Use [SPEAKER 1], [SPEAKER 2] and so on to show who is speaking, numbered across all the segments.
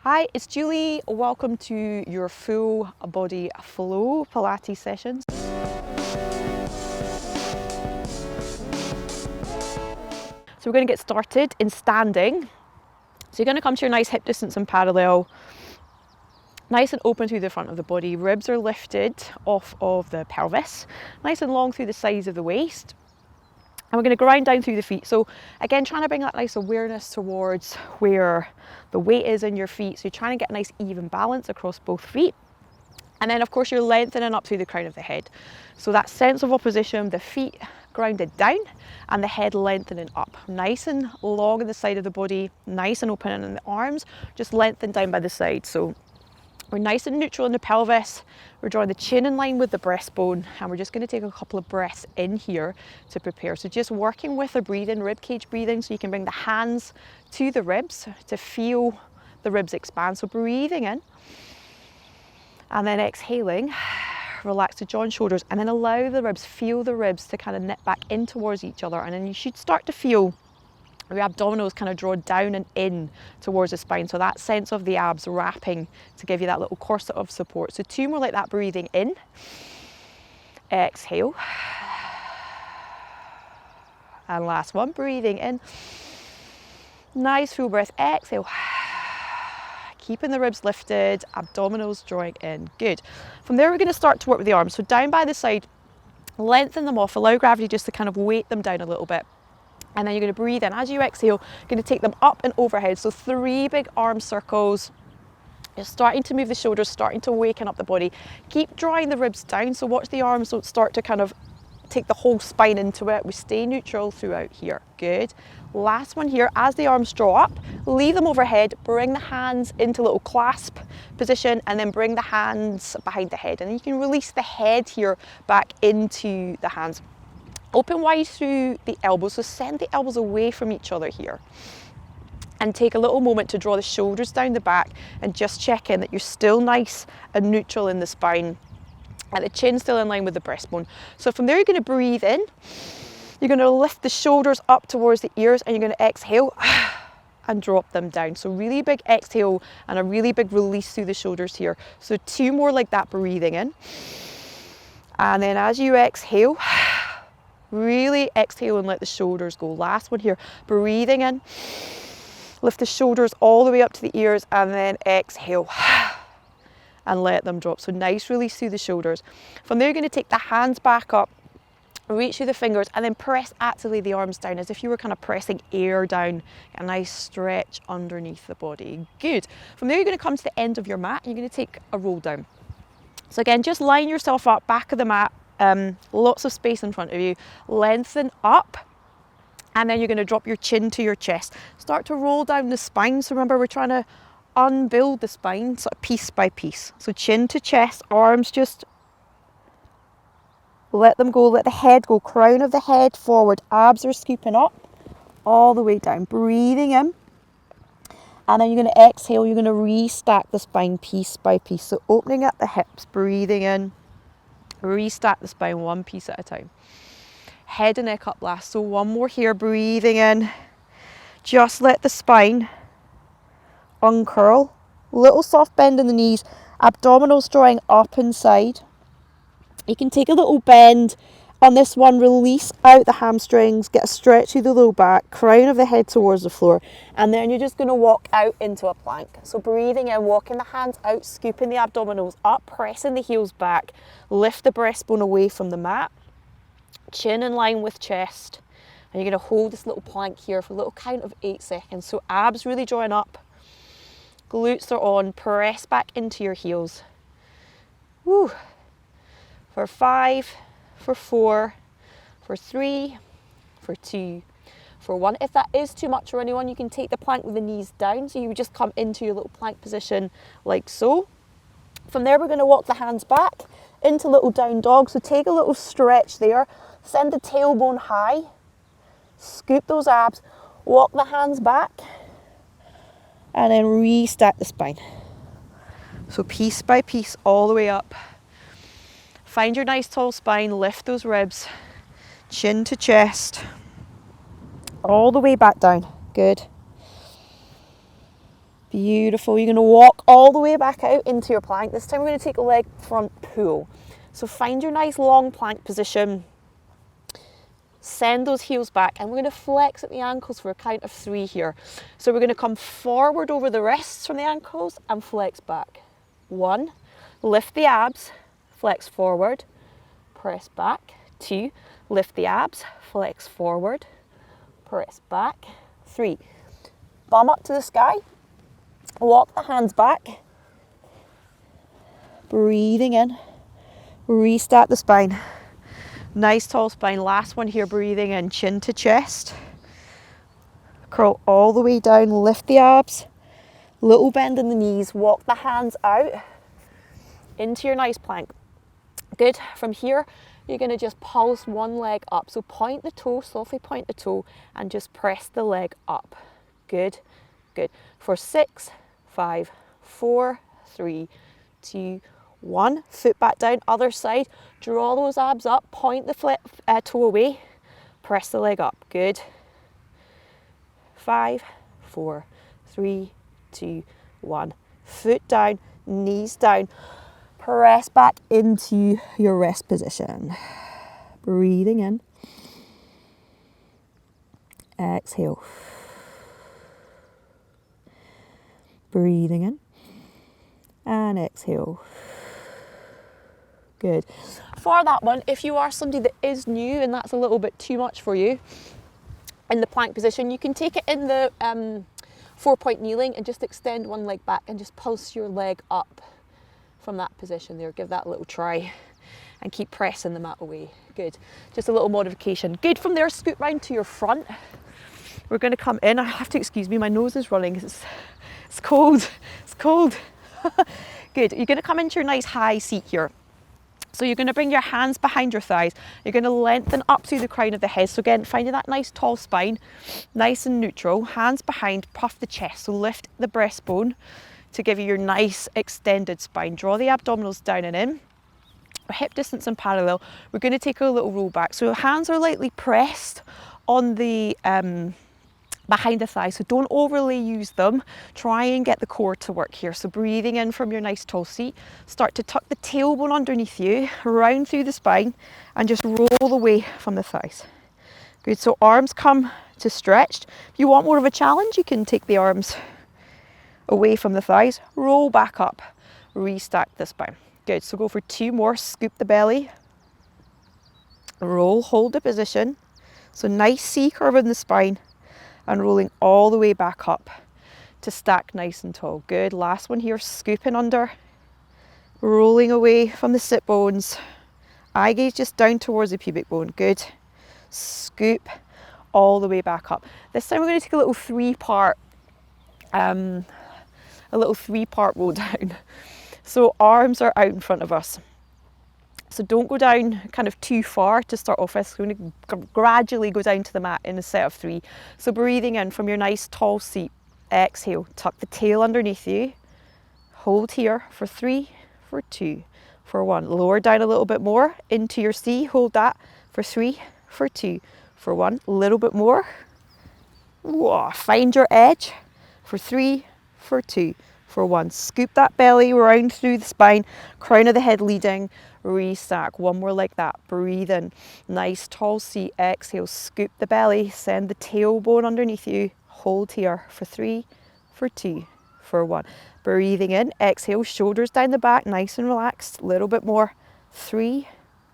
[SPEAKER 1] Hi, it's Julie. Welcome to your full body flow Pilates sessions. So we're going to get started in standing. So you're going to come to your nice hip distance and parallel, nice and open through the front of the body. Ribs are lifted off of the pelvis, nice and long through the sides of the waist. And we're going to grind down through the feet. So again, trying to bring that nice awareness towards where the weight is in your feet. So you're trying to get a nice even balance across both feet. And then of course you're lengthening up through the crown of the head. So that sense of opposition, the feet grounded down and the head lengthening up. Nice and long in the side of the body, nice and open, and the arms just lengthen down by the side. So we're nice and neutral in the pelvis. We're drawing the chin in line with the breastbone, and we're just going to take a couple of breaths in here to prepare. So just working with the breathing, rib cage breathing, so you can bring the hands to the ribs to feel the ribs expand. So breathing in, and then exhaling, relax the jaw and shoulders, and then allow the ribs, feel the ribs to kind of knit back in towards each other. And then you should start to feel your abdominals kind of draw down and in towards the spine. So that sense of the abs wrapping to give you that little corset of support. So two more like that, breathing in, exhale. And last one, breathing in. Nice full breath, exhale. Keeping the ribs lifted, abdominals drawing in, good. From there we're going to start to work with the arms. So down by the side, lengthen them off, allow gravity just to kind of weight them down a little bit. And then you're going to breathe in. As you exhale, you're going to take them up and overhead. So 3 big arm circles. You're starting to move the shoulders, starting to waken up the body. Keep drawing the ribs down. So watch the arms don't start to kind of take the whole spine into it. We stay neutral throughout here. Good. Last one here. As the arms draw up, leave them overhead. Bring the hands into a little clasp position, and then bring the hands behind the head. And then you can release the head here back into the hands. Open wide through the elbows, so send the elbows away from each other here. And take a little moment to draw the shoulders down the back and just check in that you're still nice and neutral in the spine and the chin still in line with the breastbone. So from there you're going to breathe in, you're going to lift the shoulders up towards the ears, and you're going to exhale and drop them down. So really big exhale and a really big release through the shoulders here. So 2 more like that, breathing in. And then as you exhale, really exhale and let the shoulders go. Last one here, breathing in, lift the shoulders all the way up to the ears, and then exhale and let them drop. So nice release through the shoulders. From there you're going to take the hands back up, reach through the fingers, and then press actively the arms down as if you were kind of pressing air down. A nice stretch underneath the body. Good. From there you're going to come to the end of your mat, and you're going to take a roll down. So again, just line yourself up, back of the mat, lots of space in front of you. Lengthen up, and then you're going to drop your chin to your chest. Start to roll down the spine. So remember, we're trying to unbuild the spine sort of piece by piece. So chin to chest, arms just let them go, let the head go, crown of the head forward, abs are scooping up all the way down. Breathing in, and then you're going to exhale, you're going to restack the spine piece by piece. So opening at the hips, breathing in, restack the spine one piece at a time. Head and neck up last. So one more here, breathing in. Just let the spine uncurl. Little soft bend in the knees, abdominals drawing up inside. You can take a little bend on this one, release out the hamstrings, get a stretch through the low back, crown of the head towards the floor, and then you're just going to walk out into a plank. So breathing in, walking the hands out, scooping the abdominals up, pressing the heels back, lift the breastbone away from the mat, chin in line with chest, and you're going to hold this little plank here for a little count of 8 seconds. So abs really drawing up, glutes are on, press back into your heels. Woo. For 5, for 4, for 3, for 2, for 1. If that is too much for anyone, you can take the plank with the knees down. So you would just come into your little plank position like so. From there, we're going to walk the hands back into little down dog. So take a little stretch there. Send the tailbone high. Scoop those abs. Walk the hands back. And then restack the spine. So piece by piece all the way up. Find your nice tall spine, lift those ribs, chin to chest, all the way back down. Good. Beautiful. You're going to walk all the way back out into your plank. This time we're going to take a leg front pull. So find your nice long plank position. Send those heels back, and we're going to flex at the ankles for a count of 3 here. So we're going to come forward over the wrists from the ankles and flex back. 1, lift the abs, flex forward, press back. 2, lift the abs, flex forward, press back. 3, bum up to the sky, walk the hands back, breathing in, restart the spine. Nice tall spine. Last one here, breathing in, chin to chest. Curl all the way down, lift the abs, little bend in the knees, walk the hands out into your nice plank. Good. From here, you're going to just pulse one leg up. So point the toe, softly point the toe, and just press the leg up. Good, good. For 6, 5, 4, 3, 2, 1. Foot back down, other side. Draw those abs up, point the toe away, press the leg up. Good. 5, 4, 3, 2, 1. Foot down, knees down. Press back into your rest position. Breathing in. Exhale. Breathing in. And exhale. Good. For that one, if you are somebody that is new and that's a little bit too much for you in the plank position, you can take it in the 4-point kneeling and just extend one leg back and just pulse your leg up from that position there. Give that a little try and keep pressing the mat away. Good. Just a little modification. Good. From there, scoot round to your front. We're going to come in. I have to excuse me, my nose is running. It's cold. It's cold. Good. You're going to come into your nice high seat here. So you're going to bring your hands behind your thighs. You're going to lengthen up through the crown of the head. So again, finding that nice tall spine, nice and neutral. Hands behind, puff the chest. So lift the breastbone to give you your nice extended spine. Draw the abdominals down and in. Hip distance and parallel. We're going to take a little roll back. So hands are lightly pressed on the behind the thighs, so don't overly use them. Try and get the core to work here. So breathing in from your nice tall seat, start to tuck the tailbone underneath you, round through the spine, and just roll away from the thighs. Good. So arms come to stretched. If you want more of a challenge, you can take the arms away from the thighs, roll back up, restack the spine. Good. So go for 2 more. Scoop the belly, roll, hold the position. So nice C curve in the spine, and rolling all the way back up to stack nice and tall. Good. Last one here, scooping under, rolling away from the sit bones. Eye gaze just down towards the pubic bone. Good. Scoop all the way back up. This time we're going to take a little 3-part roll down. So arms are out in front of us. So don't go down kind of too far to start off with. We're going to gradually go down to the mat in a set of 3. So breathing in from your nice tall seat. Exhale, tuck the tail underneath you. Hold here for 3, for 2, for 1. Lower down a little bit more into your C. Hold that for 3, for 2, for 1. A little bit more. Whoa. Find your edge for 3, for 2, for 1. Scoop that belly round through the spine. Crown of the head leading. Restack. 1 more like that. Breathe in. Nice tall seat. Exhale. Scoop the belly. Send the tailbone underneath you. Hold here for 3, for 2, for 1. Breathing in. Exhale. Shoulders down the back. Nice and relaxed. A little bit more. 3,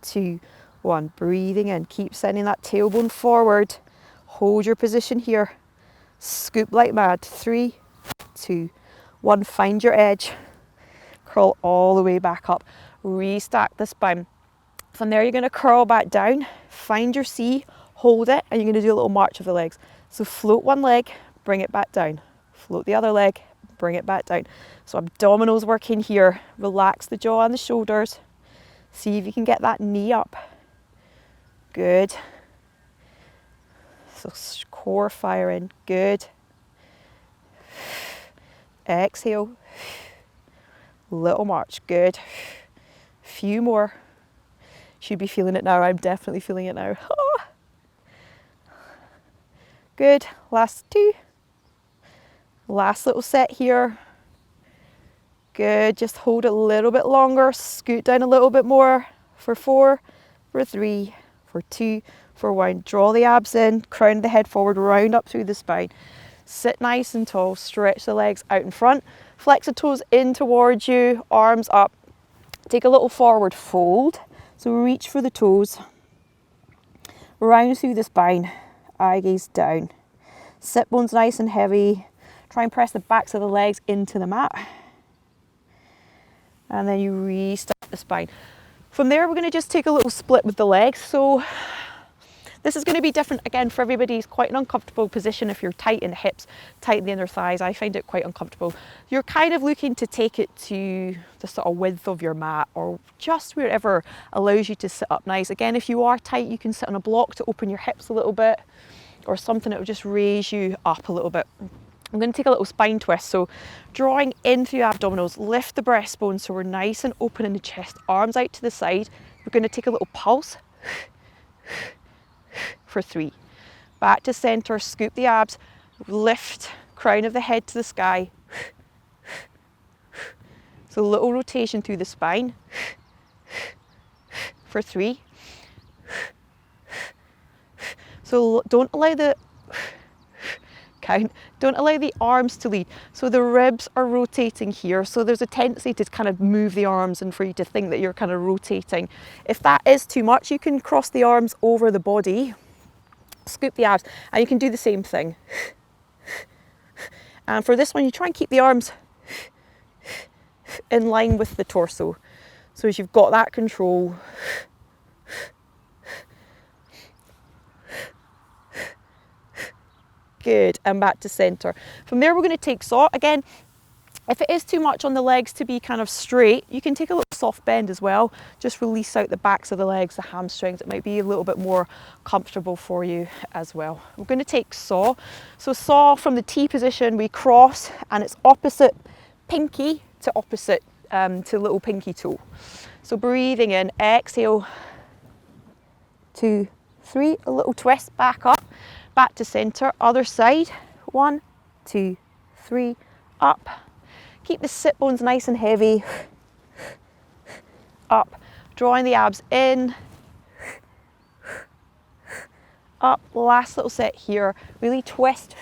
[SPEAKER 1] 2, 1. Breathing in. Keep sending that tailbone forward. Hold your position here. Scoop like mad. 3, 2, 1. Find your edge. Curl all the way back up. Restack the spine. From there, you're going to curl back down, find your C, hold it, and you're going to do a little march of the legs. So float one leg, bring it back down. Float the other leg, bring it back down. So abdominals working here. Relax the jaw and the shoulders. See if you can get that knee up. Good. So core firing. Good. Exhale. Little march. Good. Few more. Should be feeling it now. I'm definitely feeling it now. Good. Last 2. Last little set here. Good, just hold it a little bit longer, scoot down a little bit more for 4, for 3, for 2, for 1. Draw the abs in, crown of the head forward, round up through the spine. Sit nice and tall, stretch the legs out in front, flex the toes in towards you, arms up. Take a little forward fold, so reach for the toes, round through the spine, eye gaze down. Sit bones nice and heavy, try and press the backs of the legs into the mat. And then you restart the spine. From there, we're going to just take a little split with the legs. So this is going to be different again for everybody. It's quite an uncomfortable position if you're tight in the hips, tight in the inner thighs. I find it quite uncomfortable. You're kind of looking to take it to the sort of width of your mat or just wherever allows you to sit up nice. Again, if you are tight, you can sit on a block to open your hips a little bit or something that will just raise you up a little bit. I'm going to take a little spine twist, so drawing in through abdominals, lift the breastbone so we're nice and open in the chest, arms out to the side. We're going to take a little pulse for 3. Back to center, scoop the abs, lift, crown of the head to the sky. So a little rotation through the spine for 3. So don't allow the don't allow the arms to lead. So the ribs are rotating here. So there's a tendency to kind of move the arms and for you to think that you're kind of rotating. If that is too much, you can cross the arms over the body, scoop the abs, and you can do the same thing. And for this one, you try and keep the arms in line with the torso. So as you've got that control, good, and back to center. From there, we're going to take saw. Again, if it is too much on the legs to be kind of straight, you can take a little soft bend as well. Just release out the backs of the legs, the hamstrings. It might be a little bit more comfortable for you as well. We're going to take saw. So saw from the T position, we cross, and it's opposite pinky to opposite to little pinky toe. So breathing in, exhale, 2, 3, a little twist, back up. Back to center, other side. 1, 2, 3, up. Keep the sit bones nice and heavy. Up, drawing the abs in. Up, last little set here. Really twist.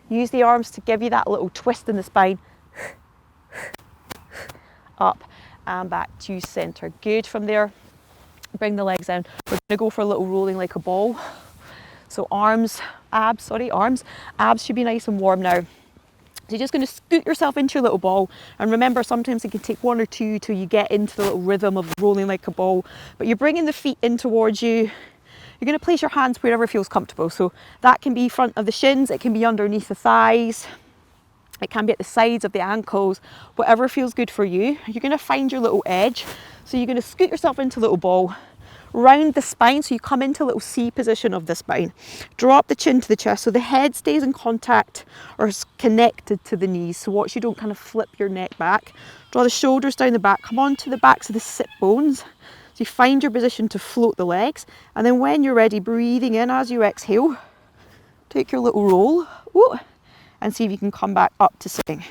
[SPEAKER 1] Use the arms to give you that little twist in the spine. Up and back to center. Good. From there, bring the legs down. We're going to go for a little rolling like a ball. So abs should be nice and warm now. So you're just going to scoot yourself into your little ball. And remember, sometimes it can take 1 or 2 till you get into the little rhythm of rolling like a ball. But you're bringing the feet in towards you. You're going to place your hands wherever feels comfortable. So that can be front of the shins, it can be underneath the thighs, it can be at the sides of the ankles, whatever feels good for you. You're going to find your little edge. So you're going to scoot yourself into a little ball. Round the spine, so you come into a little C position of the spine. Drop the chin to the chest so the head stays in contact or is connected to the knees. So watch you don't kind of flip your neck back. Draw the shoulders down the back, come onto the backs of the sit bones. So you find your position to float the legs. And then when you're ready, breathing in as you exhale, take your little roll. Whoa, and see if you can come back up to sitting.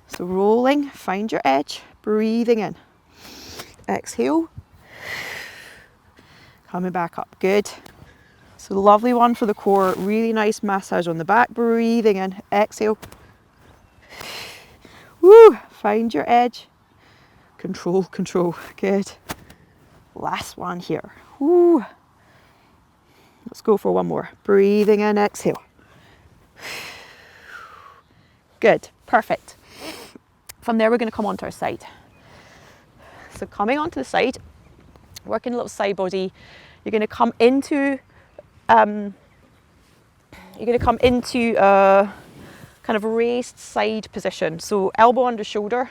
[SPEAKER 1] So rolling, find your edge, breathing in. Exhale. Coming back up, good. So lovely one for the core, really nice massage on the back, breathing in, exhale. Woo, find your edge. Control, control, good. Last one here, woo. Let's go for one more, breathing in, exhale. Good, perfect. From there, we're gonna come onto our side. So coming onto the side, working a little side body, you're going to come into kind of raised side position. So elbow under shoulder,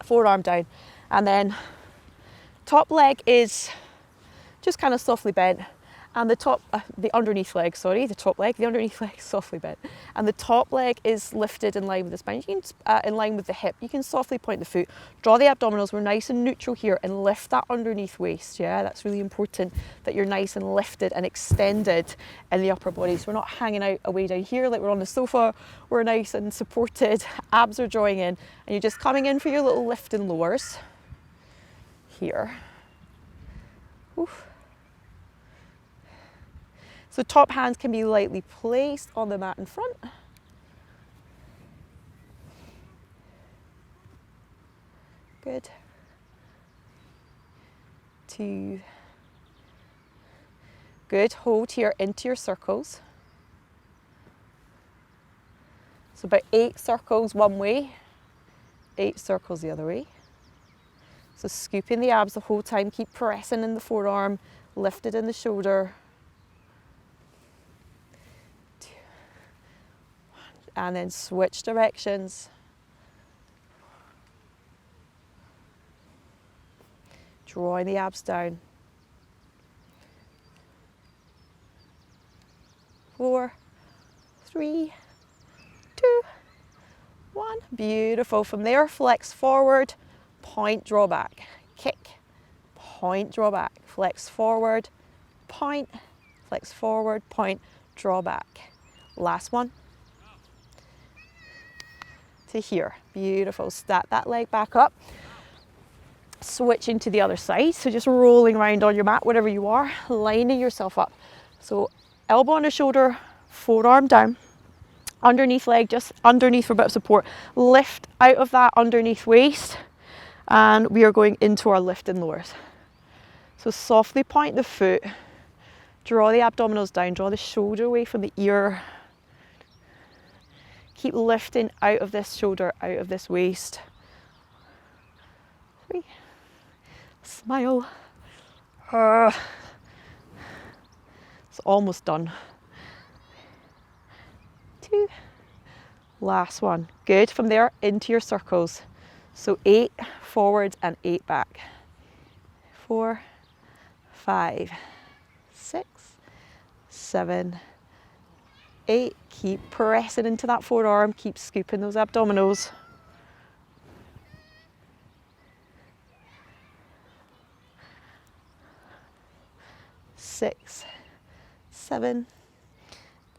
[SPEAKER 1] forearm down, and then top leg is just kind of softly bent, And the top, the underneath leg, sorry, the top leg, the underneath leg softly bent. And the top leg is lifted in line with the spine, you can, in line with the hip. You can softly point the foot, draw the abdominals, we're nice and neutral here, and lift that underneath waist, yeah? That's really important, that you're nice and lifted and extended in the upper body. So we're not hanging out away down here like we're on the sofa, we're nice and supported, abs are drawing in, and you're just coming in for your little lift and lowers here. Oof. So top hands can be lightly placed on the mat in front. Good. 2. Good. Hold here into your circles. So about 8 circles one way, 8 circles the other way. So scooping the abs the whole time, keep pressing in the forearm, lifted in the shoulder. And then switch directions. Drawing the abs down. 4, 3, 2, 1. Beautiful. From there, flex forward, point, draw back. Kick, point, draw back. Flex forward, point, flex forward, point, draw back. Last one. To here. Beautiful. Stack that leg back up. Switching to the other side. So just rolling around on your mat, wherever you are, lining yourself up. So elbow on the shoulder, forearm down. Underneath leg, just underneath for a bit of support. Lift out of that underneath waist. And we are going into our lift and lowers. So softly point the foot. Draw the abdominals down. Draw the shoulder away from the ear. Keep lifting out of this shoulder, out of this waist. 3. Smile. It's almost done. 2. Last one. Good. From there, into your circles. So 8 forward and 8 back. 4, 5, 6, 7, 8. Keep pressing into that forearm. Keep scooping those abdominals. 6, 7,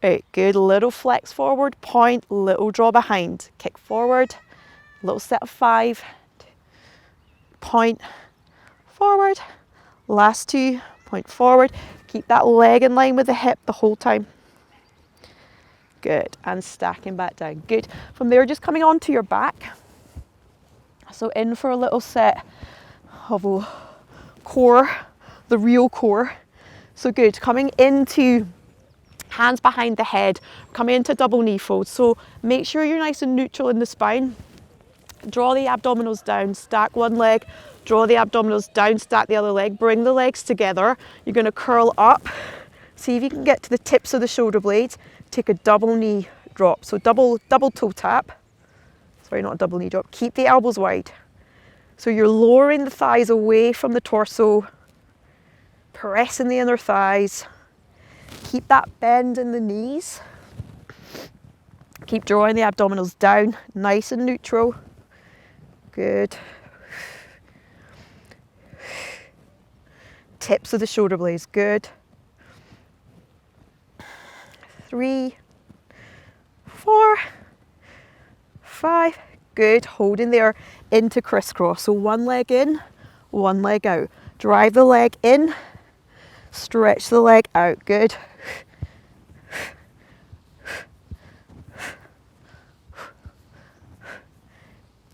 [SPEAKER 1] 8. Good. Little flex forward, point, little draw behind. Kick forward. Little set of 5. Point forward. Last 2. Point forward. Keep that leg in line with the hip the whole time. Good. And stacking back down. Good. From there, just coming onto your back. So in for a little set of core, the real core. So good. Coming into hands behind the head, coming into double knee fold. So make sure you're nice and neutral in the spine. Draw the abdominals down, stack one leg, draw the abdominals down, stack the other leg, bring the legs together. You're going to curl up. See if you can get to the tips of the shoulder blades. Take a double knee drop. So double toe tap. Sorry, not a double knee drop. Keep the elbows wide. So you're lowering the thighs away from the torso, pressing the inner thighs. Keep that bend in the knees. Keep drawing the abdominals down, nice and neutral. Good. Tips of the shoulder blades, good. 3, 4, 5, good. Holding there into crisscross. So one leg in, one leg out. Drive the leg in, stretch the leg out, good.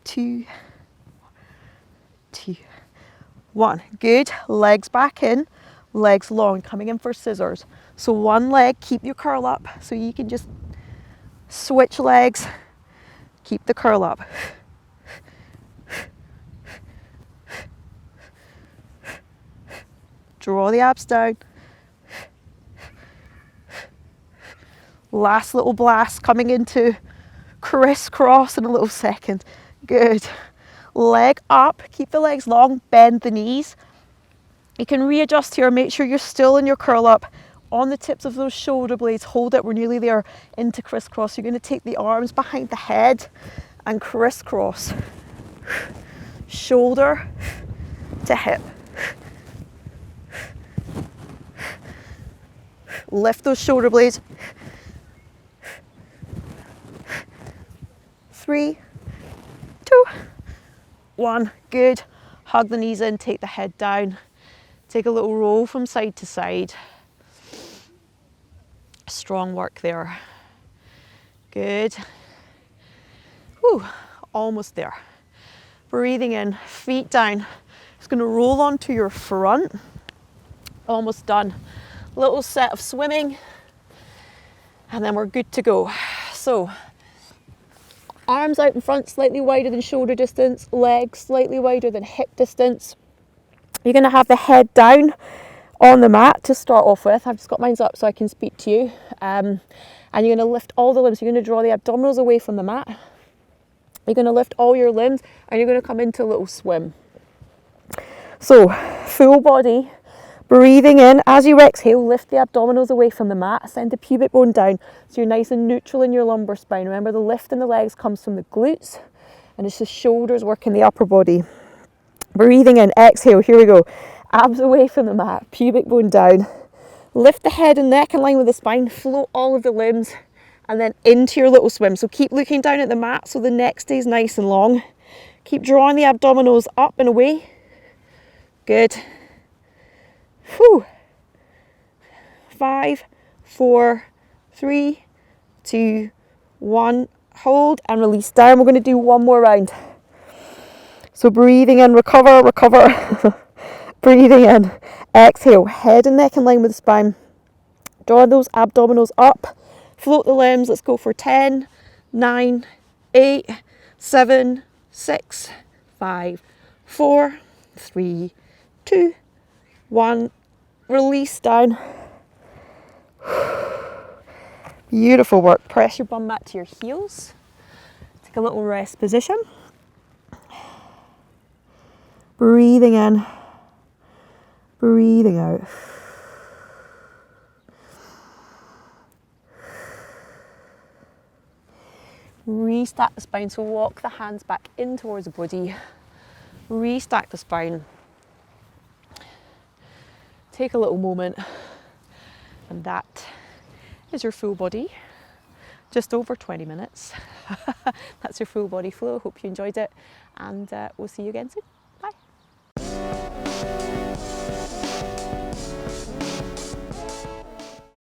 [SPEAKER 1] 2, 2, 1. Good. Legs back in, legs long, coming in for scissors. So one leg, keep your curl up, so you can just switch legs, keep the curl up. Draw the abs down. Last little blast, coming into crisscross in a little second. Good. Leg up, keep the legs long, bend the knees. You can readjust here, make sure you're still in your curl up on the tips of those shoulder blades. Hold it, we're nearly there, into crisscross. You're going to take the arms behind the head and crisscross. Shoulder to hip. Lift those shoulder blades. 3, 2, 1. Good. Hug the knees in, take the head down. Take a little roll from side to side. Strong work there. Good. Whew, almost there. Breathing in, feet down. Just going to roll onto your front. Almost done. Little set of swimming. And then we're good to go. So, arms out in front, slightly wider than shoulder distance. Legs slightly wider than hip distance. You're going to have the head down on the mat to start off with. I've just got mine up so I can speak to you. And you're going to lift all the limbs. You're going to draw the abdominals away from the mat. You're going to lift all your limbs and you're going to come into a little swim. So, full body, breathing in. As you exhale, lift the abdominals away from the mat. Send the pubic bone down so you're nice and neutral in your lumbar spine. Remember, the lift in the legs comes from the glutes and it's the shoulders working the upper body. Breathing in, exhale, here we go. Abs away from the mat, pubic bone down. Lift the head and neck in line with the spine, float all of the limbs, and then into your little swim. So keep looking down at the mat so the neck stays nice and long. Keep drawing the abdominals up and away. Good. Whew. 5, 4, 3, 2, 1. Hold and release down. We're going to do one more round. So breathing in, recover, recover. Breathing in, exhale, head and neck in line with the spine. Draw those abdominals up, float the limbs. Let's go for 10, 9, 8, 7, 6, 5, 4, 3, 2, 1. Release down. Beautiful work. Press your bum mat to your heels. Take a little rest position. Breathing in, breathing out. Restack the spine, so walk the hands back in towards the body. Restack the spine. Take a little moment, and that is your full body. Just over 20 minutes. That's your full body flow. Hope you enjoyed it, and we'll see you again soon.